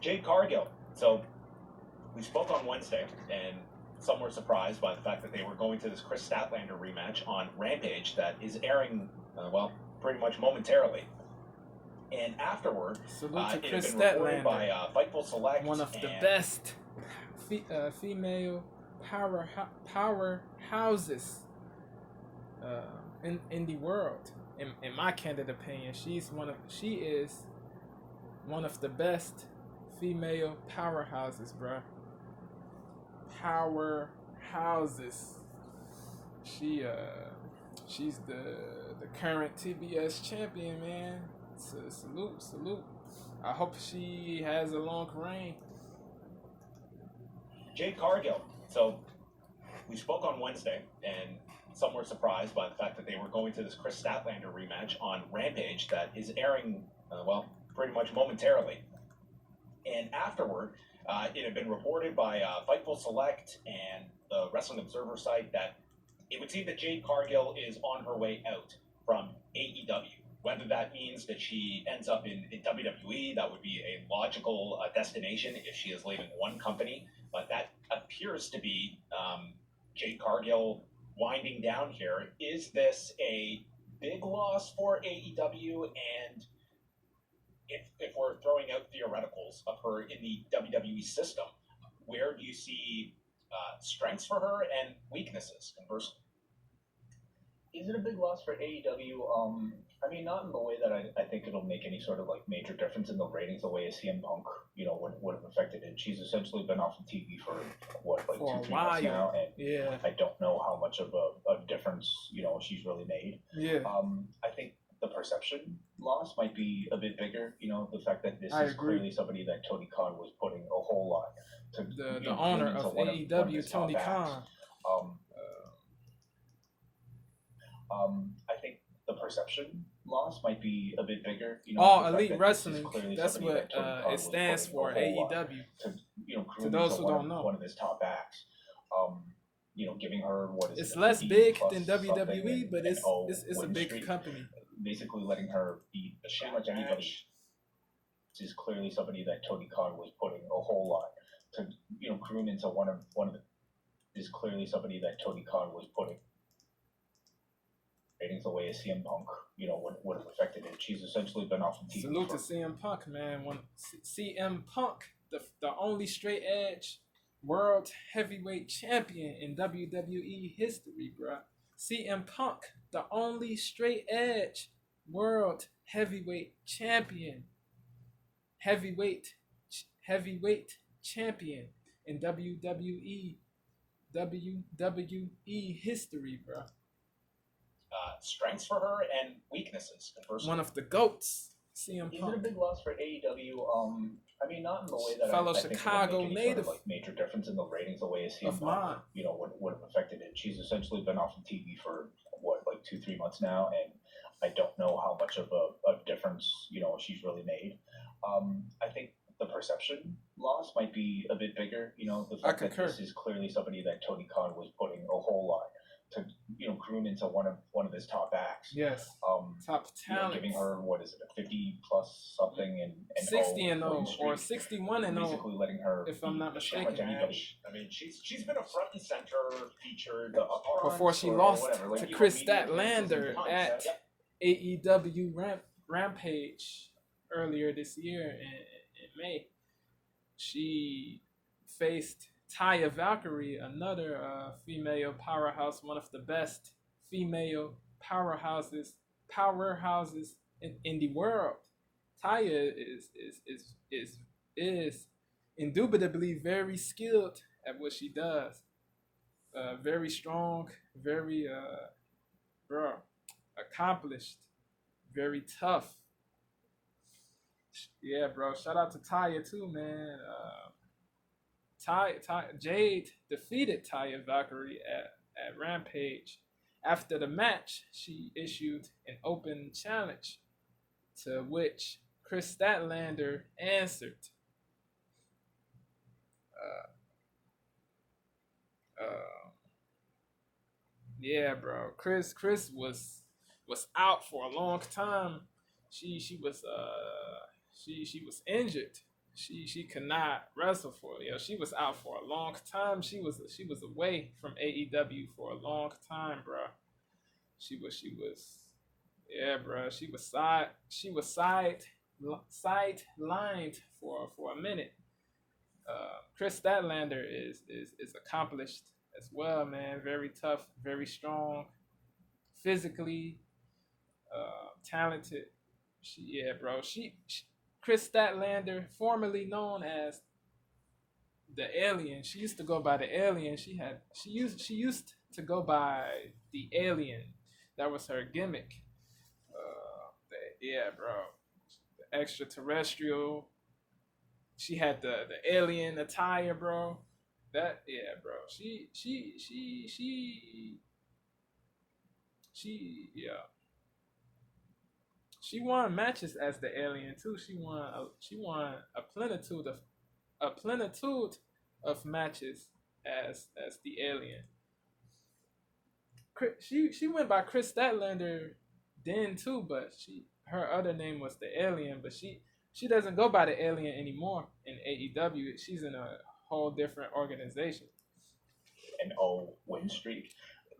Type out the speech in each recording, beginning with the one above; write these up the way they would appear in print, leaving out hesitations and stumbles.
Jade Cargill. So we spoke on Wednesday, and some were surprised by the fact that they were going to this Chris Statlander rematch on Rampage that is airing, pretty much momentarily. And afterward, salute to it Chris had been reported Statlander, by Fightful Select, one of the best female powerhouses in the world. In my candid opinion, she is one of the best female powerhouses, bruh. Powerhouses. She's the current TBS champion, man. So salute. I hope she has a long reign. Jade Cargill. So we spoke on Wednesday, and some were surprised by the fact that they were going to this Chris Statlander rematch on Rampage that is airing, pretty much momentarily. And afterward, it had been reported by Fightful Select and the Wrestling Observer site that it would seem that Jade Cargill is on her way out from AEW. Whether that means that she ends up in WWE, that would be a logical destination if she is leaving one company. But that appears to be Jade Cargill winding down here. Is this a big loss for AEW? And if we're throwing out theoreticals of her in the WWE system, where do you see strengths for her and weaknesses, conversely? Is it a big loss for AEW? I mean, not in the way that I think it'll make any sort of like major difference in the ratings, the way a CM Punk, would have affected it. She's essentially been off of TV for what, like For 2-3 months now, and yeah, I don't know how much of a difference she's really made. Yeah. I think the perception loss might be a bit bigger. The fact that this I is agree. clearly somebody that Tony Khan was putting a whole lot to The owner of AEW, Tony Khan. I think the perception loss might be a bit bigger. All Elite Wrestling, that's what it stands for, AEW. To those who don't know. One of his top acts. Giving her what is it's less big than WWE, but it's a big company. Basically letting her be pretty much anybody. This is clearly somebody that Tony Khan was putting a whole lot to groom into one of the. Is clearly somebody that Tony Khan was putting ratings the way a CM Punk would have affected it. She's essentially been off of TV. Salute to CM Punk, man. When CM Punk, the only straight edge world heavyweight champion in WWE history, bruh. CM Punk, the only straight edge world heavyweight champion. Heavyweight champion in WWE history, bruh. Strengths for her and weaknesses, conversely. One of the GOATs, CM Punk. Is it a big loss for AEW? I mean, not in the way that fellow I think Chicago it'll make any native sort of, like, major difference in the ratings the way a CM of mine. Punk, would have affected it. She's essentially been off of TV for what, like 2-3 months now, and I don't know how much of a difference she's really made. I think the perception loss might be a bit bigger. The fact that this is clearly somebody that Tony Khan was putting a whole lot to groom into one of his top acts. Yes. Top talent. Giving her what is it, a 50 plus something and 60-0 or 61-0. Basically letting her, if I'm not mistaken. I mean, she's been a front and center featured before she lost to Chris Statlander at AEW Rampage earlier this year in May. She faced Taya Valkyrie, another female powerhouse, one of the best female powerhouses in the world. Taya is indubitably very skilled at what she does. Very strong, very accomplished, very tough. Yeah, bro. Shout out to Taya too, man. Jade defeated Taya Valkyrie at Rampage. After the match, she issued an open challenge, to which Chris Statlander answered. Yeah, bro. Chris was out for a long time. She was injured. she could not wrestle for it. Yo, she was out for a long time. She was away from AEW for a long time, bro. She was yeah, bro. She was sidelined for a minute. Chris Statlander is accomplished as well, man. Very tough, very strong, physically talented. Yeah, bro. She Chris Statlander, formerly known as the Alien. She used to go by the Alien. She used to go by the Alien. That was her gimmick. Yeah, bro. The extraterrestrial. She had the alien attire, bro. That yeah, bro. She yeah. She won matches as the alien too. She won a plenitude of matches as the alien. She went by Chris Statlander then too, but her other name was the Alien. But she doesn't go by the Alien anymore in AEW. She's in a whole different organization. An O win streak.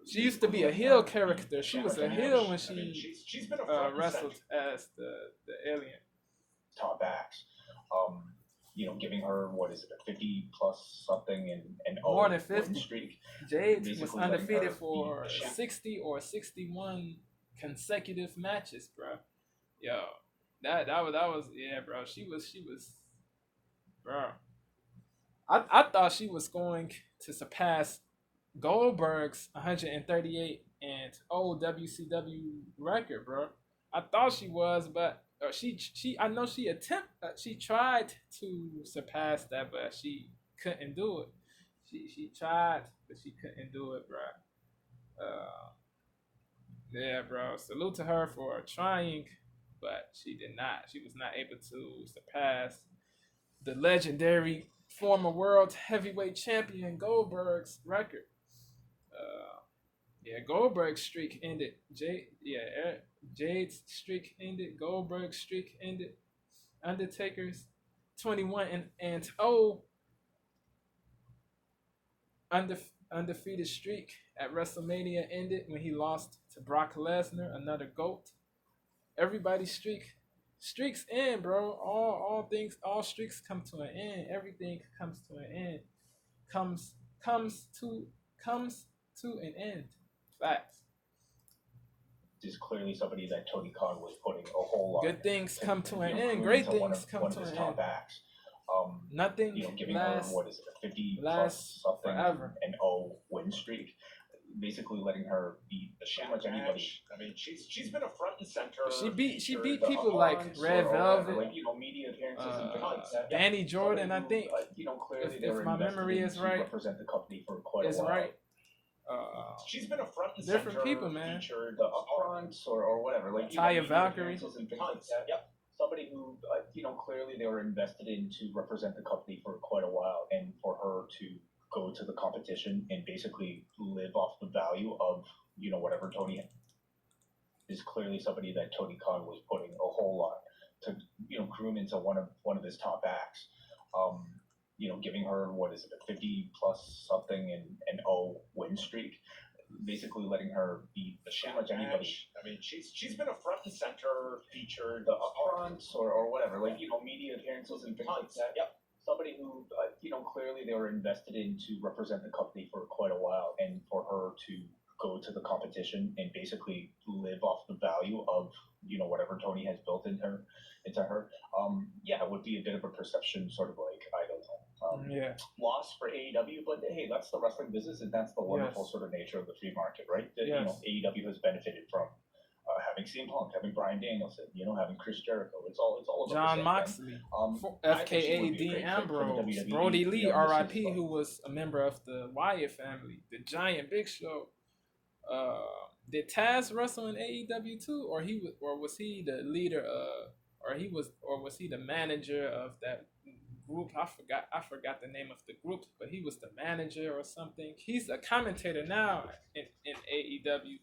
She used to be a heel character. She was a heel when she's been wrestled as the alien. Top acts. Giving her what is it, a 50 plus something and more than 50 win streak. Jade was undefeated for 60 or 61 consecutive matches, bro. Yo, that was yeah, bro. She was, bro. I thought she was going to surpass Goldberg's 138 and old WCW record, bro. I thought she was, but I know she tried to surpass that, but she couldn't do it. She tried, but she couldn't do it, bro. Yeah, bro. Salute to her for trying, but she did not. She was not able to surpass the legendary former world heavyweight champion Goldberg's record. Yeah, Goldberg's streak ended. Jade's streak ended. Goldberg's streak ended. Undertaker's 21-0 undefeated streak at WrestleMania ended when he lost to Brock Lesnar, another GOAT. Everybody's streaks end, bro. All streaks come to an end. Everything comes to an end. Comes to an end. Facts. Is clearly somebody that Tony Khan was putting a whole lot. Good things come to an end. Great things come to an end. Acts. Nothing giving lasts, her what is it, a 50 lasts plus something forever. and O win streak. Basically letting her beat pretty much anybody. I mean, she's been a front and center. She beat people like Red Velvet, like media appearances and things. Danny Jordan, I think. Clearly if my memory is right, represent the company for quite a while. Right. She's been a front and different center people, man. Featured the upfronts or whatever. Like Taya Valkyrie. Yep. Somebody who clearly they were invested in to represent the company for quite a while, and for her to go to the competition and basically live off the value of whatever Tony is clearly somebody that Tony Khan was putting a whole lot to groom into one of his top acts. Giving her what is it, a 50 plus something and O win streak. Basically letting her beat pretty much anybody. I mean, she's been a front and center featured the upfronts or whatever, like media appearances and things like that. Yep. Somebody who clearly they were invested in to represent the company for quite a while, and for her to go to the competition and basically live off the value of whatever Tony has built into her. It would be a bit of a perception sort of like loss for AEW, but hey, that's the wrestling business, and that's the wonderful sort of nature of the free market, right? That AEW has benefited from having CM Punk, having Bryan Danielson, having Chris Jericho. It's all about John Moxley, FKA Dean Ambrose, Brody Lee, R.I.P., who was a member of the Wyatt family, the Giant Big Show. Did Taz wrestle in AEW too, or was he the leader? Was he the manager of that group? I forgot the name of the group, but he was the manager or something. He's a commentator now in AEW.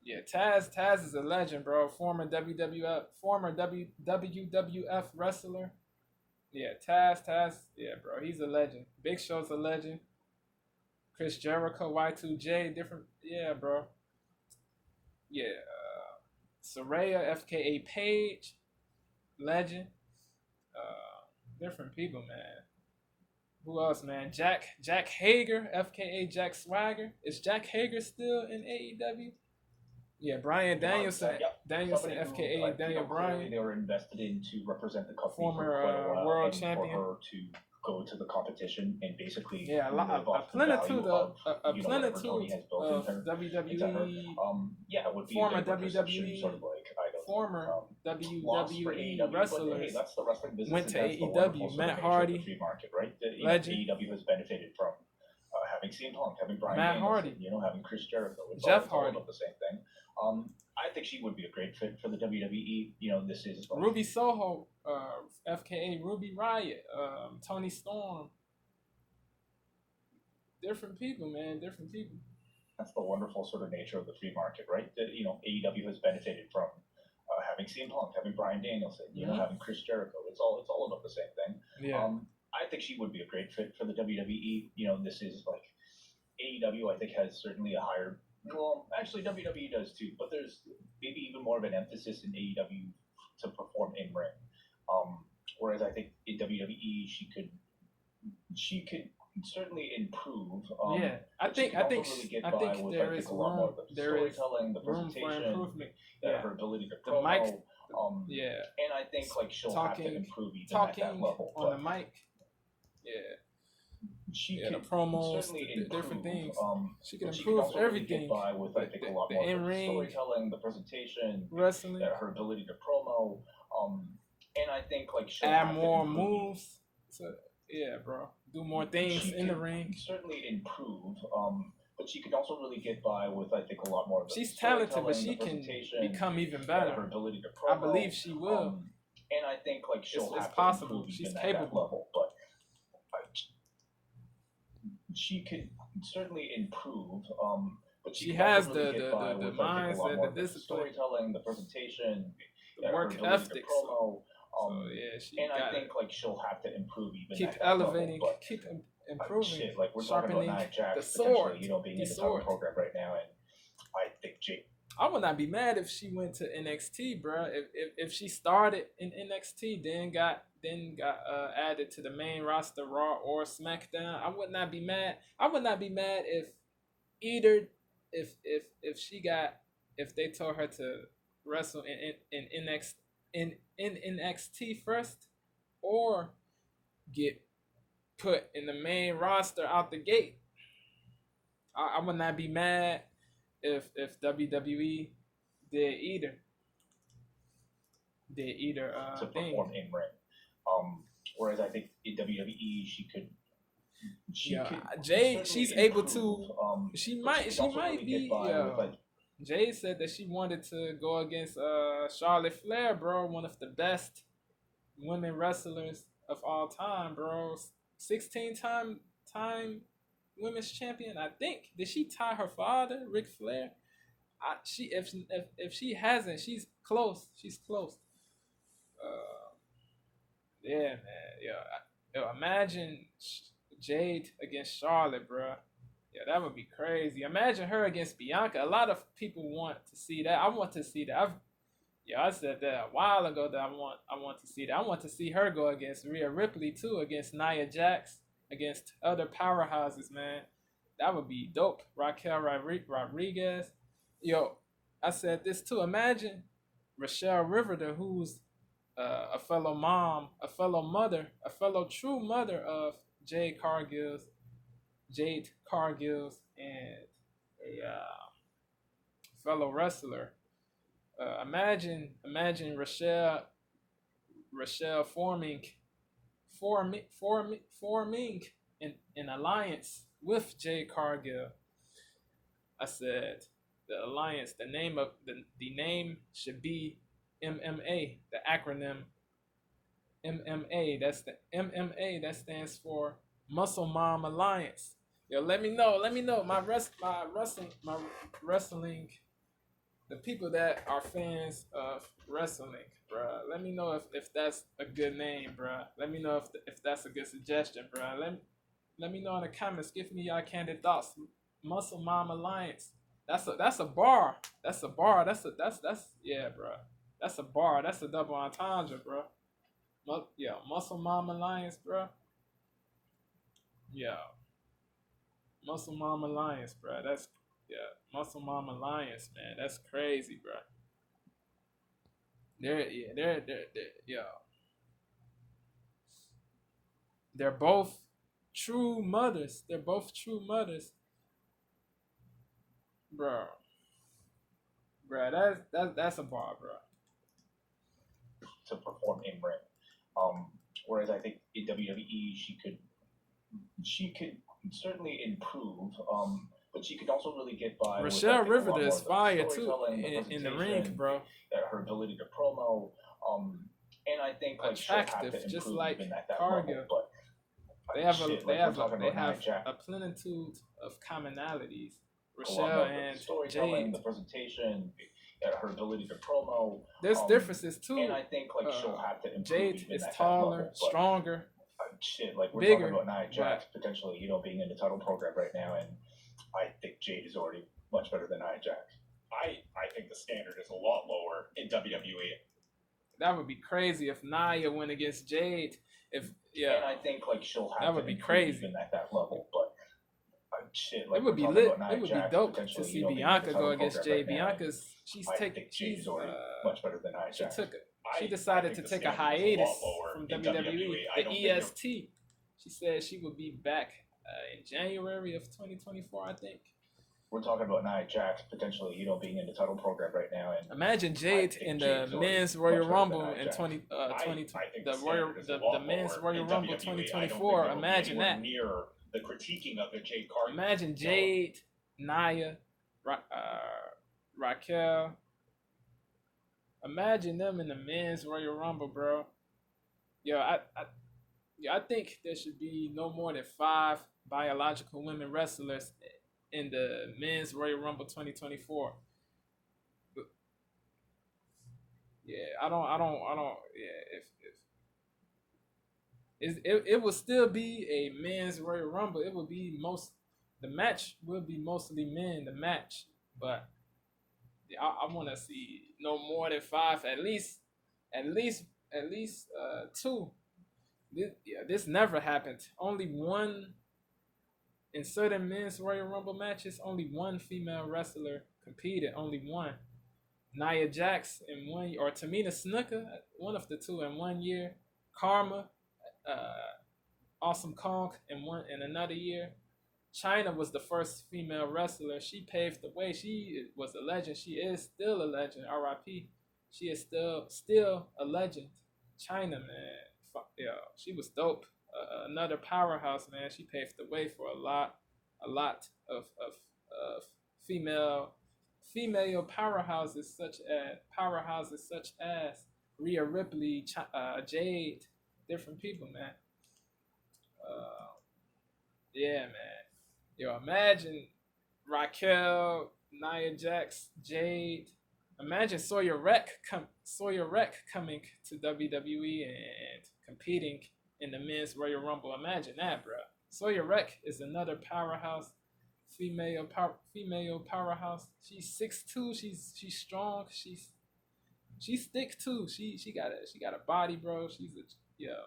Yeah, Taz is a legend, bro. Former WWF wrestler. Yeah, Taz, yeah, bro. He's a legend. Big Show's a legend. Chris Jericho, Y2J, different. Yeah, bro. Yeah, Saraya, FKA Page, legend. Different people, man. Who else, man? Jack Hager, FKA Jack Swagger. Is Jack Hager still in AEW? Yeah, Brian Danielson, Somebody who, FKA Daniel clearly Bryan, they were invested in to represent the company former for quite a while, world and champion. for her to go to the competition and basically Yeah, live a off the plenitude value of whatever plenitude Tony has built of into her. Yeah, it would be former a good perception, WWE sort of like former loss for WWE AEW, but hey, wrestlers that's the wrestling business. went And to that's the AEW. wonderful sort of Matt nature of Hardy, the free market, right? legend. AEW has benefited from having CM Punk, having Brian Matt Danielson, Hardy, having Chris Jericho. Jeff all Hardy. about the same thing. I think she would be a great fit for the WWE. This is like, Ruby Soho, FKA Ruby Riot, Tony Storm. Different people, man. Different people. that's the wonderful sort of nature of the free market, right? AEW has benefited from having CM Punk, having Brian Danielson, having Chris Jericho. It's all about the same thing. Yeah. I think she would be a great fit for the WWE. This is like AEW. I think has certainly a higher. Well, actually, WWE does too, but there's maybe even more of an emphasis in AEW to perform in ring. Whereas I think in WWE she could certainly improve. Yeah, I think there is a lot more room. of the There is storytelling, the room for presentation, improvement. her ability to The promo. mic. Yeah. And I think like she'll have to improve even at Talking that level. on the mic. Yeah. She The can promos, certainly the improve, different things. She can but improve also really everything. get by with, I think, a lot the more of in-ring, storytelling, the presentation, wrestling, her ability to promo. And I think like she'll add have more to improve. moves. Yeah, bro. Do more things She in the can ring. certainly improve. But she can also really get by with, I think, a lot more of the She's talented, but storytelling, she the can presentation, become even her better. ability to promo. I believe she will. And I think like she'll It's have possible. to improve She's even capable. at that level. But she can certainly improve. But She can has also really get by the with, I think, a lot mindset, more the of the discipline, storytelling, the presentation, the her work ability ethic. to promo. So yeah, she And I got think like she'll have to improve even keep at that elevating, level. But keep improving, shit, like we're talking sharpening about Nia Jax the potentially, sword. being The in the sword. title program right now, and I think Jade. I would not be mad if she went to NXT, bro. If she started in NXT, then got added to the main roster, Raw or SmackDown, I would not be mad. I would not be mad if either if they told her to wrestle in NXT first, or get put in the main roster out the gate. I would not be mad if WWE did either To thing. perform in ring. Whereas I think in WWE she could. Jade, she's able to. She might really be. Jade said that she wanted to go against Charlotte Flair, bro, one of the best women wrestlers of all time, bro. 16-time women's champion, I think. Did she tie her father, Ric Flair? If she hasn't, she's close. She's close. Yeah, man. Yo, imagine Jade against Charlotte, bro. Yeah, that would be crazy. Imagine her against Bianca. A lot of people want to see that. I want to see that. I said that a while ago that I want to see that. I want to see her go against Rhea Ripley too, against Nia Jax, against other powerhouses, man. That would be dope. Raquel Rodriguez. Yo, I said this too. Imagine Rochelle Riverdale, who's a fellow mom, a fellow mother, a fellow true mother of Jade Cargill's, and a fellow wrestler. Imagine Rochelle forming an alliance with Jade Cargill. I said the alliance. The name of the name should be MMA. The acronym MMA. That's the MMA. That stands for Muscle Mom Alliance. Yo, let me know. My wrestling the people that are fans of wrestling, bruh, let me know if that's a good name, bruh. Let me know if that's a good suggestion, bruh. Let me know in the comments. Give me y'all candid thoughts. Muscle Mom Alliance. That's a bar. That's a bar. That's yeah, bruh. That's a bar. That's a double entendre, bruh. Yeah, Muscle Mom Alliance, bruh. Yeah, Muscle Mom Alliance, bruh. That's yeah, Muscle Mom Alliance, man. That's crazy, bruh. Yeah. They're both true mothers. They're both true mothers, bro. Bro, that's a bar, bro. to perform in ring. Whereas I think in WWE she could certainly improve. But she could also really get by. Rochelle with, I think, a lot Rivers more is of the fire too storytelling, in the ring, presentation, bro. her ability to promo. And I think like she'll have to Attractive, improve just like even at that Cargill. level. But They have shit, they like have we're talking they about Nia have Jax, a plenitude of commonalities. a lot Rochelle more of the and storytelling, Jade. the presentation, her ability to promo. There's differences too. And I think like she'll have to improve Jade even is at that taller, level. But stronger. shit, like we're Bigger, talking about Nia Jax potentially, being in the title program right now, and I think Jade is already much better than Nia Jax. I think the standard is a lot lower in WWE. That would be crazy if Nia went against Jade. If yeah, and I think like she'll have that would to be improve crazy. even at that level. But shit, like it would we're be talking lit. about Nia It would Jax be dope to potentially, see being in the Bianca title go against program Jade. right now. Bianca's she's I taking think Jade she's is already much better than Nia Jax. she decided to take a hiatus from WWE. I The don't think EST. She said she would be back in January of 2024, I think. We're talking about Nia Jax potentially, being in the title program right now, and Imagine Jade in the men's Royal Rumble in 2020. The men's Royal Rumble 2024. Imagine that. Near the critiquing of the Jade Cargill. Imagine Jade, Nia, Raquel. Imagine them in the men's Royal Rumble, bro. Yo, I think there should be no more than 5 biological women wrestlers in the men's Royal Rumble 2024. Yeah, I don't. Yeah, if it will still be a men's Royal Rumble, it will be the match will be mostly men. The match, but I want to see no more than 5, at least 2. This never happened. Only one in certain men's Royal Rumble matches. Only one female wrestler competed. Only one. Nia Jax in 1 year, or Tamina Snuka, one of the two in 1 year. Karma, Awesome Kong in another year. China was the first female wrestler. She paved the way. She was a legend. She is still a legend. R.I.P. She is still a legend. China, man. Fuck yeah, she was dope. Another powerhouse, man. She paved the way for a lot of female powerhouses such as Rhea Ripley, Jade, different people, man. Yeah, man. Yo, imagine Raquel, Nia Jax, Jade. Imagine Sawyer Wreck coming to WWE and competing in the men's Royal Rumble. Imagine that, bro. Sawyer Wreck is another powerhouse, female powerhouse. She's 6'2". She's strong. She's thick too. She got a body, bro. Bro.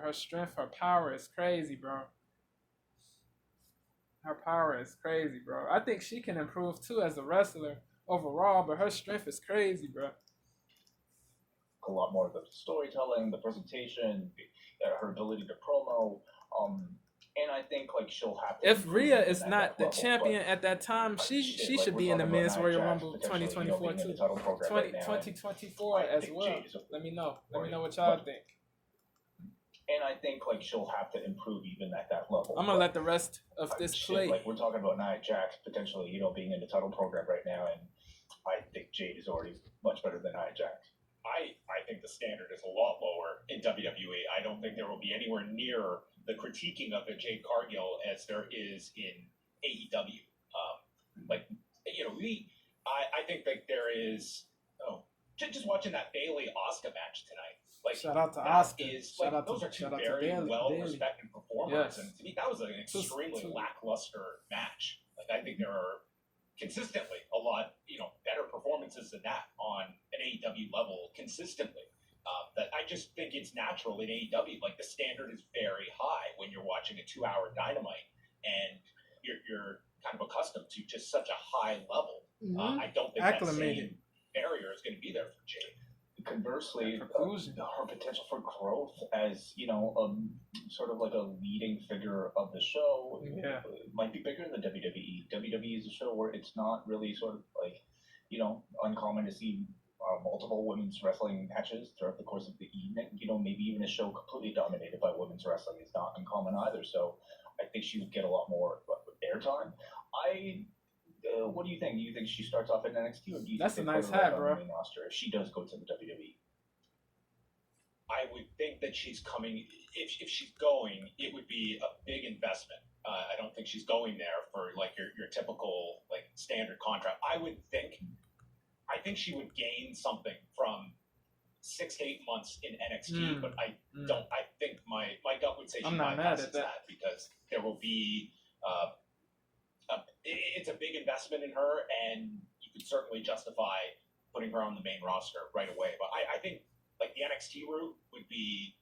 Her strength, her power is crazy, bro. Her power is crazy, bro. I think she can improve too as a wrestler overall, but her strength is crazy, bro. A lot more of the storytelling, the presentation, her ability to promo. And I think like she'll have to. If Rhea is not the champion at that time, she should be in the men's Royal Rumble 2024 too. 2024 as well. Let me know. Let me know what y'all think. And I think like she'll have to improve even at that level. I'm gonna let the rest of this play. Like we're talking about Nia Jax potentially, being in the title program right now, and I think Jade is already much better than Nia Jax. I think the standard is a lot lower in WWE. I don't think there will be anywhere near the critiquing of the Jade Cargill as there is in AEW. Like, you know, I think that there is, just watching that Bailey Asuka match tonight. Like, Shout out to that Asuka. is, like, those are two very well-respected performers, Yes. and to me, that was an extremely lackluster match. Like, I think there are consistently a lot, better performances than that on an AEW level consistently. That I just think it's natural in AEW. Like, the standard is very high when you're watching a 2-hour Dynamite, and you're kind of accustomed to just such a high level. I don't think that same barrier is going to be there for Jade. Conversely, her potential for growth as sort of like a leading figure of the show might be bigger than WWE. WWE is a show where it's not really sort of like uncommon to see multiple women's wrestling matches throughout the course of the evening. Maybe even a show completely dominated by women's wrestling is not uncommon either. So I think she would get a lot more airtime. What do you think? Do you think she starts off in NXT, or do you That's think a nice hat, bro. On the main roster if she does go to the WWE? I would think that she's coming. If she's going, it would be a big investment. I don't think she's going there for like your typical like standard contract. I think she would gain something from 6 to 8 months in NXT, but I don't. I think my gut would say she bypasses that because there will be. It's a big investment in her, and you could certainly justify putting her on the main roster right away. But I think like the NXT route would be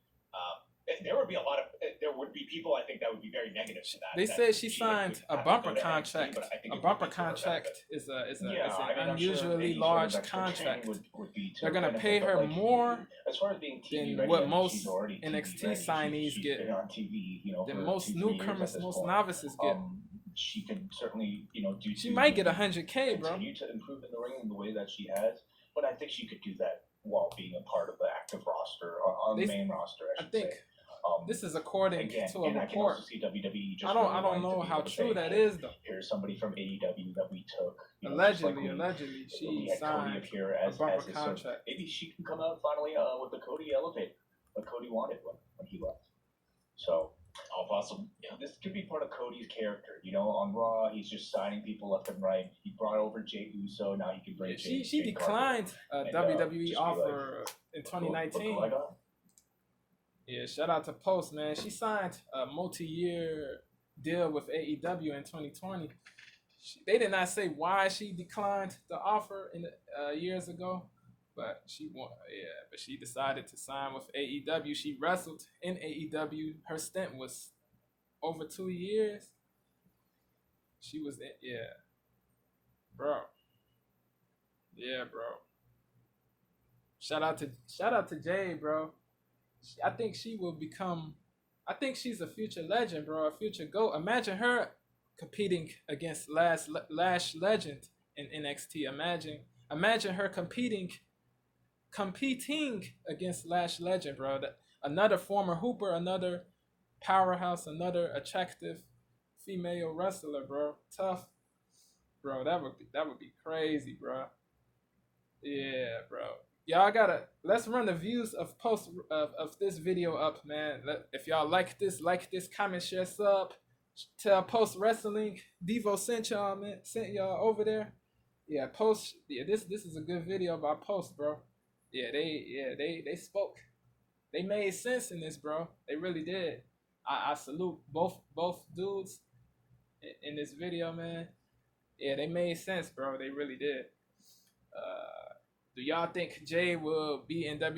there would be people I think that would be very negative to that. They said she signed a bumper contract. A bumper contract is an unusually large contract. They're gonna pay her more as far as being TV than ready, what most TV NXT ready. signees She's get. been on TV, Than most newcomers, most novices get. She can certainly, do. She might get 100K, bro. Continue to improve in the ring in the way that she has, but I think she could do that while being a part of the active roster on the main roster. I think this is according to a report. I can also see WWE just I don't know how true that is though. Here's somebody from AEW that we took. Allegedly, she signed Cody appear as a bumper his contract. Maybe she can come out finally with the Cody elevator, what Cody wanted when he left. So. All possible. Yeah, this could be part of Cody's character. On Raw, he's just signing people left and right. He brought over Jade Uso. Now he can bring Jade. She declined a WWE offer in 2019. Look I got. Yeah, shout out to Post, man. She signed a multi-year deal with AEW in 2020. They did not say why she declined the offer years ago. But she decided to sign with AEW. She wrestled in AEW. Her stint was over 2 years. She was bro. Yeah, bro. Shout out to Jade, bro. I think she will become. I think she's a future legend, bro. A future GOAT. Imagine her competing against Lash Legend in NXT. Imagine her competing against Lash Legend, bro. Another former Hooper, another powerhouse, another attractive female wrestler, bro. Tough, bro. That would be crazy, bro. Yeah, bro. Y'all let's run the views of this video up, man. If y'all like this, comment, share, sub. Tell Post Wrestling Devo sent y'all, man. Sent y'all over there. Yeah, Post. Yeah, this is a good video by Post, bro. Yeah, they spoke. They made sense in this, bro. They really did. I salute both dudes in this video, man. Yeah, they made sense, bro. They really did. Do y'all think Jay will be in WWE?